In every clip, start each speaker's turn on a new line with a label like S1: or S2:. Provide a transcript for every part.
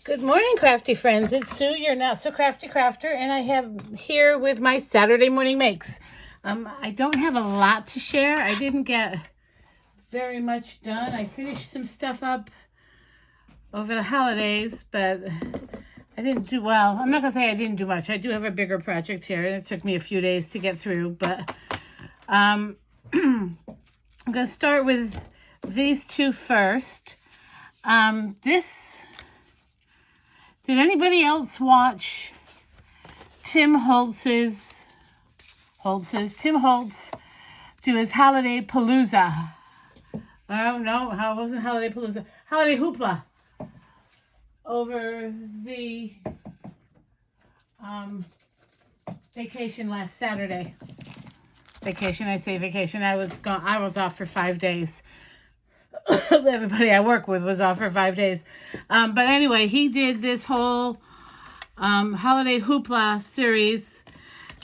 S1: Good morning, crafty friends. It's Sue, your not so crafty crafter, and I have here with my Saturday morning makes. I don't have a lot to share. I didn't get very much done. I finished some stuff up over the holidays, but I didn't do well. I'm not gonna say I didn't do much. I do have a bigger project here, and it took me a few days to get through. But I'm gonna start with these two first. Did anybody else watch Tim Holtz do his Holiday Palooza? Oh, no, it wasn't Holiday Palooza. Holiday Hoopla over the vacation last Saturday. Vacation, I say vacation. I was off for 5 days. Everybody I work with was off for 5 days. But anyway, he did this whole Holiday Hoopla series.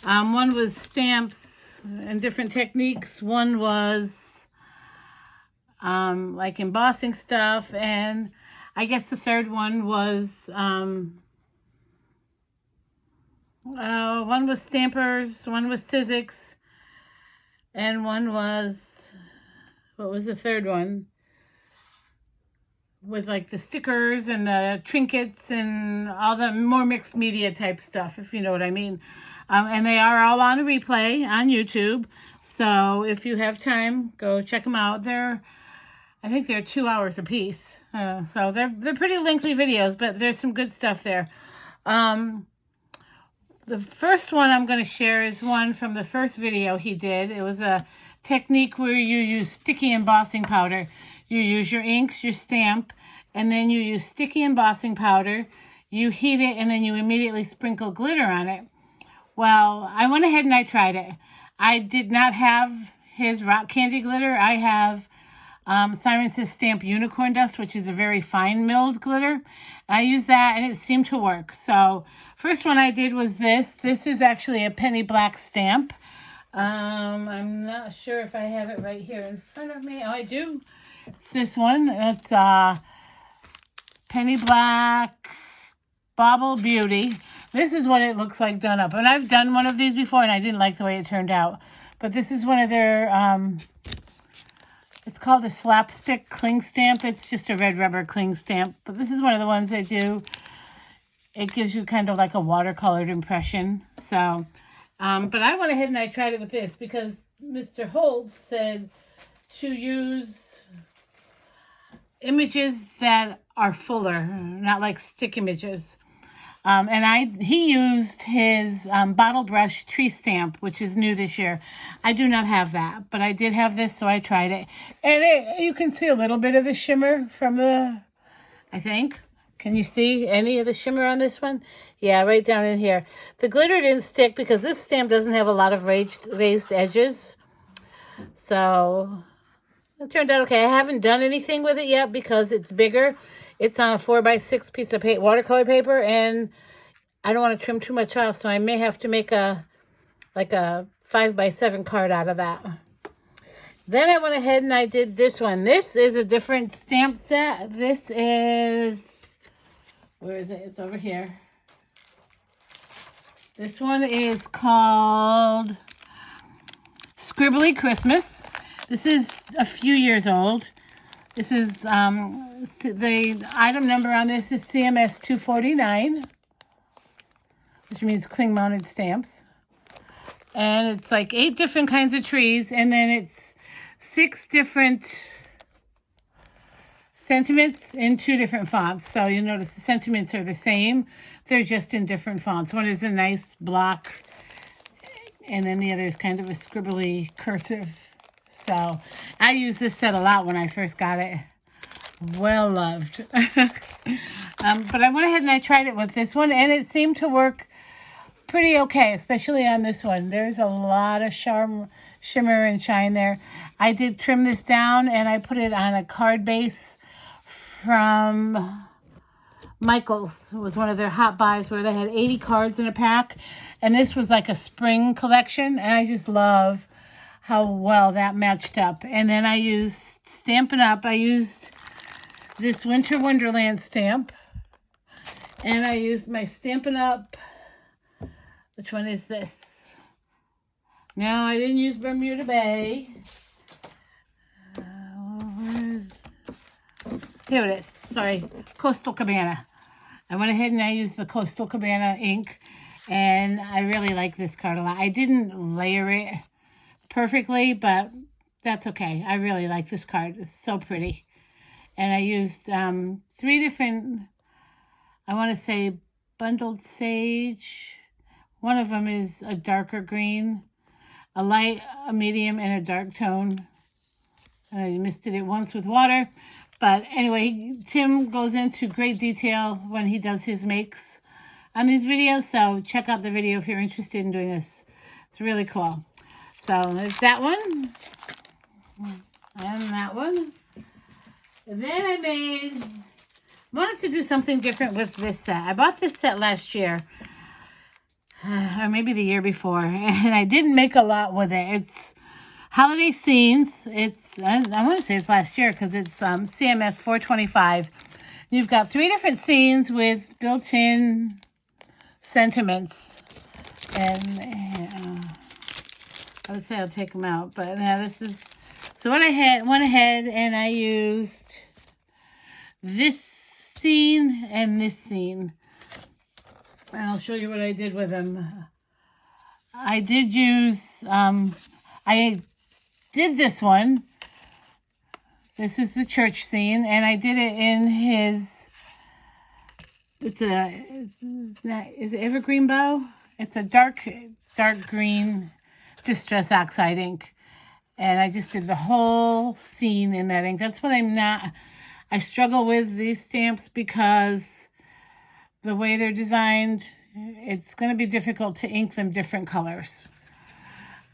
S1: One was stamps and different techniques. One was like embossing stuff. And I guess the third one was one was stampers, one was Sizzix, and one was, what was the third one? With like the stickers and the trinkets and all the more mixed media type stuff, if you know what I mean. And they are all on a replay on YouTube. So if you have time, go check them out. I think they're 2 hours a piece. So they're pretty lengthy videos, but there's some good stuff there. The first one I'm going to share is one from the first video he did. It was a technique where you use sticky embossing powder. You use your inks, your stamp, and then you use sticky embossing powder. You heat it, and then you immediately sprinkle glitter on it. Well, I went ahead and I tried it. I did not have his rock candy glitter. I have Simon Says Stamp Unicorn Dust, which is a very fine milled glitter. I used that, and it seemed to work. So, first one I did was this. This is actually a penny black stamp. I'm not sure if I have it right here in front of me. Oh, I do. It's this one. It's Penny Black Bauble Beauty. This is what it looks like done up. And I've done one of these before, and I didn't like the way it turned out. But this is one of their, it's called a slapstick cling stamp. It's just a red rubber cling stamp. But this is one of the ones they do. It gives you kind of like a watercolored impression. So, but I went ahead and I tried it with this because Mr. Holtz said to use images that are fuller, not like stick images. And he used his bottle brush tree stamp, which is new this year. I do not have that, but I did have this, so I tried it. And you can see a little bit of the shimmer from I think. Can you see any of the shimmer on this one? Yeah, right down in here. The glitter didn't stick because this stamp doesn't have a lot of raised edges. So it turned out okay. I haven't done anything with it yet because it's bigger. It's on a 4x6 piece of watercolor paper, and I don't want to trim too much off, so I may have to make a 5x7 card out of that. Then I went ahead and I did this one. This is a different stamp set. This is, where is it? It's over here. This one is called Scribbly Christmas. This is a few years old. This is, the item number on this is CMS 249, which means cling-mounted stamps. And it's like 8 different kinds of trees, and then it's 6 different sentiments in 2 different fonts. So you notice the sentiments are the same. They're just in different fonts. One is a nice block, and then the other is kind of a scribbly cursive. So I used this set a lot when I first got it. Well loved. But I went ahead and I tried it with this one, and it seemed to work pretty okay, especially on this one. There's a lot of shimmer and shine there. I did trim this down, and I put it on a card base from Michael's. It was one of their hot buys where they had 80 cards in a pack, and this was like a spring collection, and I just love how well that matched up. And then I used Stampin' Up. I used this Winter Wonderland stamp. And I used my Stampin' Up. Which one is this? No, I didn't use Bermuda Bay. Here it is. Sorry. Coastal Cabana. I went ahead and I used the Coastal Cabana ink. And I really like this card a lot. I didn't layer it perfectly, but that's okay. I really like this card. It's so pretty. And I used 3 different, I want to say, bundled sage. One of them is a darker green, a light, a medium, and a dark tone. I misted it once with water. But anyway, Tim goes into great detail when he does his makes on these videos. So check out the video if you're interested in doing this. It's really cool. So there's that one. And that one. And then I wanted to do something different with this set. I bought this set last year. Or maybe the year before. And I didn't make a lot with it. It's holiday scenes. It's, I want to say it's last year because it's CMS 425. You've got 3 different scenes with built-in sentiments. And I would say I'll take them out. But now this is... So what I went ahead and I used this scene and this scene. And I'll show you what I did with them. I did use, I did this one. This is the church scene. And I did it in his, is it Evergreen Bow? It's a dark green Distress Oxide ink. And I just did the whole scene in that ink. That's what I struggle with these stamps because the way they're designed, it's going to be difficult to ink them different colors.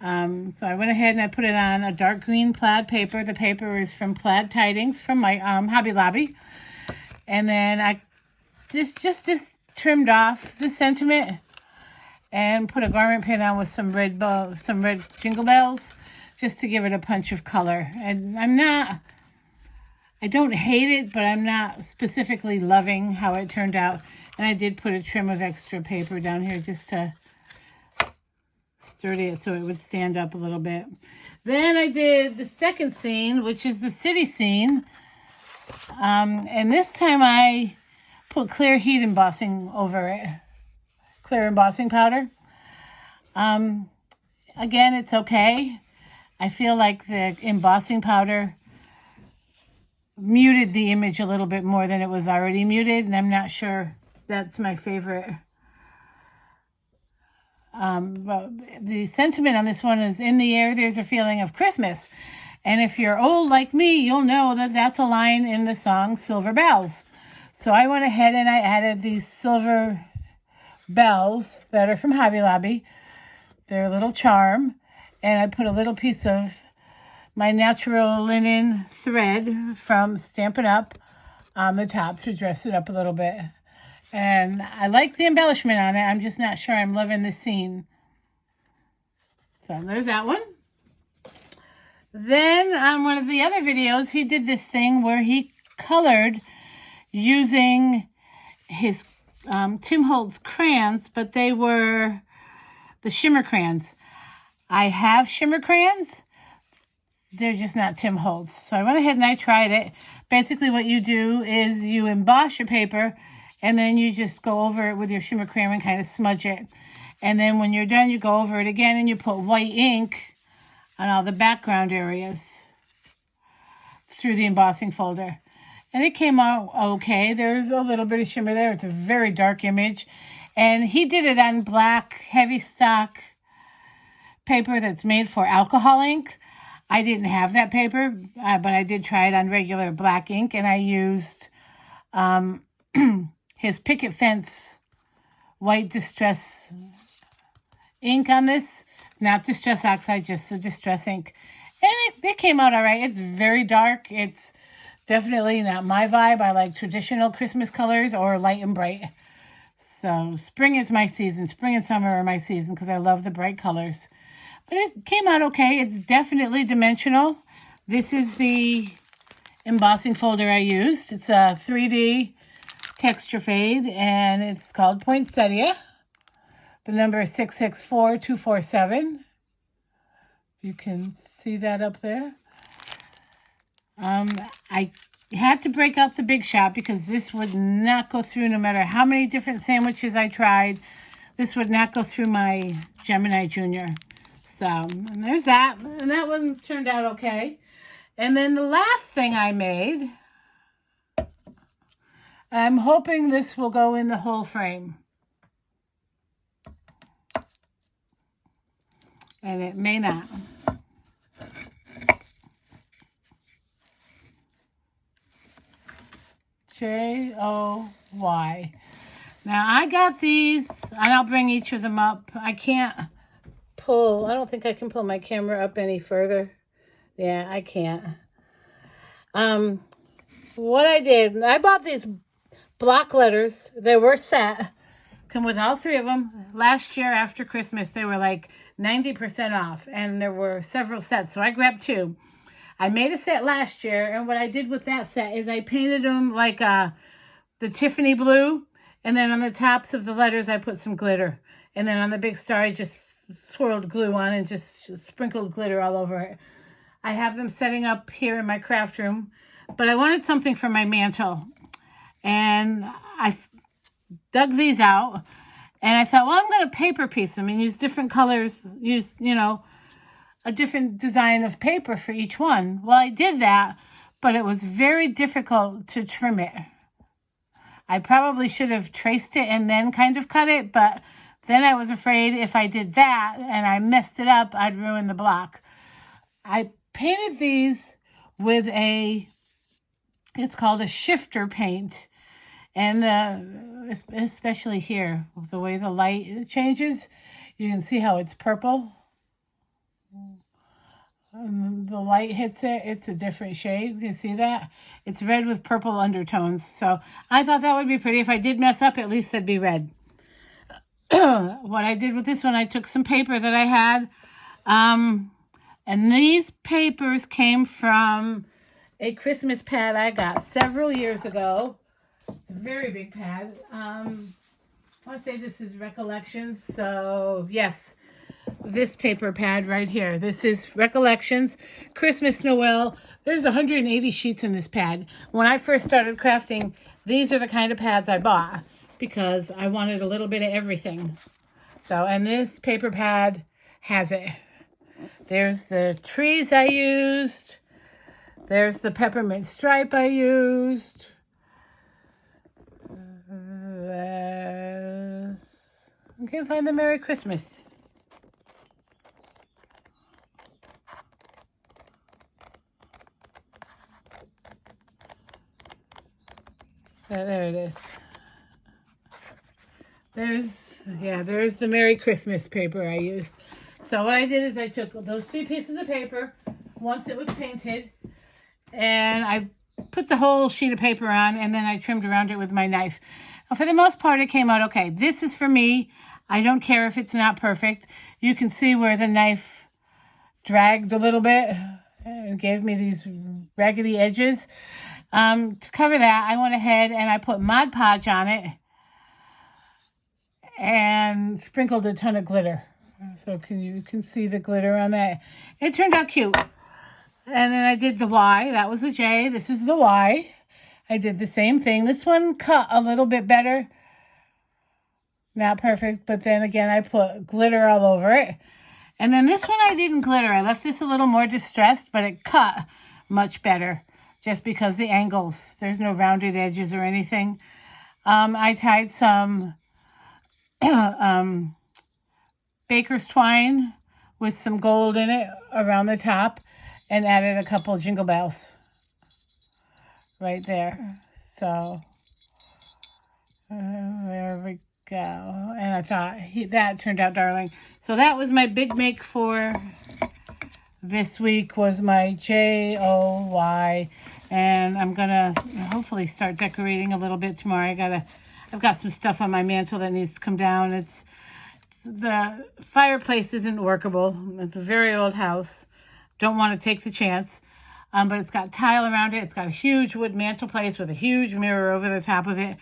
S1: So I went ahead and I put it on a dark green plaid paper. The paper is from Plaid Tidings from my Hobby Lobby. And then I just trimmed off the sentiment and put a garment pin on with some red jingle bells just to give it a punch of color. And I don't hate it, but I'm not specifically loving how it turned out. And I did put a trim of extra paper down here just to sturdy it so it would stand up a little bit. Then I did the second scene, which is the city scene. And this time I put clear heat embossing over it. Clear embossing powder. Again, it's okay. I feel like the embossing powder muted the image a little bit more than it was already muted, and I'm not sure that's my favorite. But the sentiment on this one is, in the air, there's a feeling of Christmas. And if you're old like me, you'll know that that's a line in the song Silver Bells. So I went ahead and I added these silver bells that are from Hobby Lobby. They're a little charm. And I put a little piece of my natural linen thread from Stampin' Up on the top to dress it up a little bit. And I like the embellishment on it. I'm just not sure I'm loving the scene. So there's that one. Then on one of the other videos, he did this thing where he colored using his Tim Holtz crayons, but they were the shimmer crayons. I have shimmer crayons. They're just not Tim Holtz. So I went ahead and I tried it. Basically what you do is you emboss your paper and then you just go over it with your shimmer crayon and kind of smudge it. And then when you're done, you go over it again and you put white ink on all the background areas through the embossing folder. And it came out okay. There's a little bit of shimmer there. It's a very dark image. And he did it on black heavy stock paper that's made for alcohol ink. I didn't have that paper, but I did try it on regular black ink, and I used his Picket Fence white distress ink on this. Not Distress Oxide, just the distress ink. And it came out all right. It's very dark. It's definitely not my vibe. I like traditional Christmas colors or light and bright. So spring is my season. Spring and summer are my season because I love the bright colors. But it came out okay. It's definitely dimensional. This is the embossing folder I used. It's a 3D texture fade, and it's called Poinsettia. The number is 664247. You can see that up there. I had to break out the Big Shot because this would not go through no matter how many different sandwiches I tried. This would not go through my Gemini Junior. So, and there's that. And that one turned out okay. And then the last thing I made, I'm hoping this will go in the whole frame. And it may not. Joy. Now, I got these, and I'll bring each of them up. I don't think I can pull my camera up any further. Yeah, I can't. What I did, I bought these block letters. They were set. Come with all three of them. Last year after Christmas, they were like 90% off, and there were several sets, so I grabbed two. I made a set last year, and what I did with that set is I painted them like the Tiffany blue, and then on the tops of the letters, I put some glitter. And then on the big star, I just swirled glue on and just sprinkled glitter all over it. I have them setting up here in my craft room, but I wanted something for my mantle. And I dug these out, and I thought, well, I'm going to paper piece them and use different colors, use, a different design of paper for each one. Well, I did that, but it was very difficult to trim it. I probably should have traced it and then kind of cut it, but then I was afraid if I did that and I messed it up, I'd ruin the block. I painted these with it's called a shifter paint. And especially here, the way the light changes, you can see how it's purple. The light hits it, it's a different shade. You see that? It's red with purple undertones. So I thought that would be pretty. If I did mess up, at least it'd be red. What I did with this one, I took some paper that I had. And these papers came from a Christmas pad I got several years ago. It's a very big pad. I want to say this is Recollections. So, yes, this paper pad right here. This is Recollections, Christmas, Noel. There's 180 sheets in this pad. When I first started crafting, these are the kind of pads I bought because I wanted a little bit of everything. So, and this paper pad has it. There's the trees I used. There's the peppermint stripe I used. I can't find the Merry Christmas. There it is. There's the Merry Christmas paper I used. So what I did is I took those 3 pieces of paper, once it was painted, and I put the whole sheet of paper on, and then I trimmed around it with my knife. Now, for the most part, it came out okay. This is for me. I don't care if it's not perfect. You can see where the knife dragged a little bit and gave me these raggedy edges. To cover that, I went ahead and I put Mod Podge on it and sprinkled a ton of glitter. So you can see the glitter on that. It turned out cute. And then I did the Y. That was a J. This is the Y. I did the same thing. This one cut a little bit better. Not perfect, but then again, I put glitter all over it. And then this one I didn't glitter. I left this a little more distressed, but it cut much better just because the angles. There's no rounded edges or anything. I tied some baker's twine with some gold in it around the top and added a couple jingle bells right there. So there we go. And I thought that turned out darling. So that was my big make for this week, was my JOY. And I'm gonna hopefully start decorating a little bit tomorrow. I've got some stuff on my mantle that needs to come down. The fireplace isn't workable. It's a very old house. Don't want to take the chance. But it's got tile around it. It's got a huge wood mantelpiece with a huge mirror over the top of it.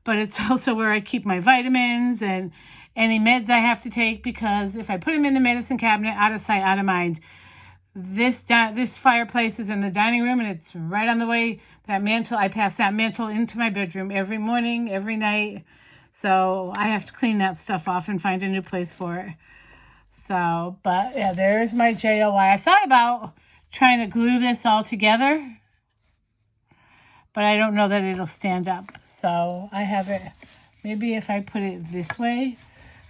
S1: but it's also where I keep my vitamins and any meds I have to take, because if I put them in the medicine cabinet, out of sight, out of mind. This fireplace is in the dining room, and it's right on the way. That mantle, I pass that mantle into my bedroom every morning, every night. So I have to clean that stuff off and find a new place for it. So, but yeah, there's my JOY. I thought about trying to glue this all together, but I don't know that it'll stand up. So I have it, maybe if I put it this way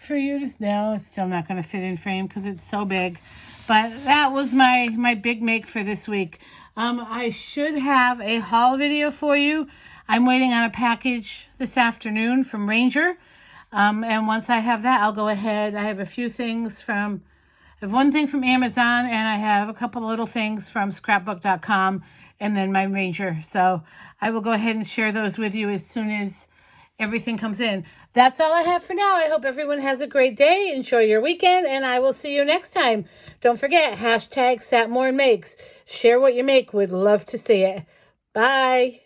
S1: for you to, no, it's still not going to fit in frame because it's so big. But that was my big make for this week. I should have a haul video for you. I'm waiting on a package this afternoon from Ranger. And once I have that, I'll go ahead. I have a few things I have one thing from Amazon, and I have a couple of little things from scrapbook.com, and then my Ranger. So I will go ahead and share those with you as soon as everything comes in. That's all I have for now. I hope everyone has a great day. Enjoy your weekend, and I will see you next time. Don't forget, #SatMornMakes. Share what you make. Would love to see it. Bye.